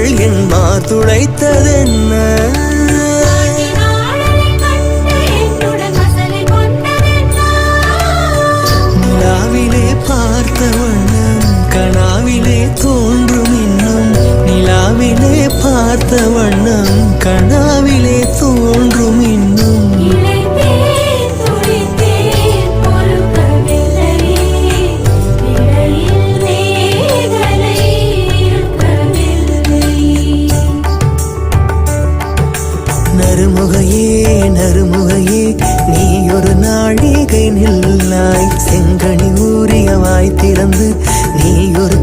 அவள் என் மாதுளைத்ததென்ன நிலாவிலே பார்த்த வண்ணம் கனாவிலே தோன்றும் இன்னும் நிலாவிலே பார்த்த வண்ணம் கனாவிலே தோன்றும் இன்னும் நறுமுகையே நறுமுகையே நீ ஒரு நாழிகை நில்லாய் செங்கனி ஊறிய வாய் திறந்து நீ ஒரு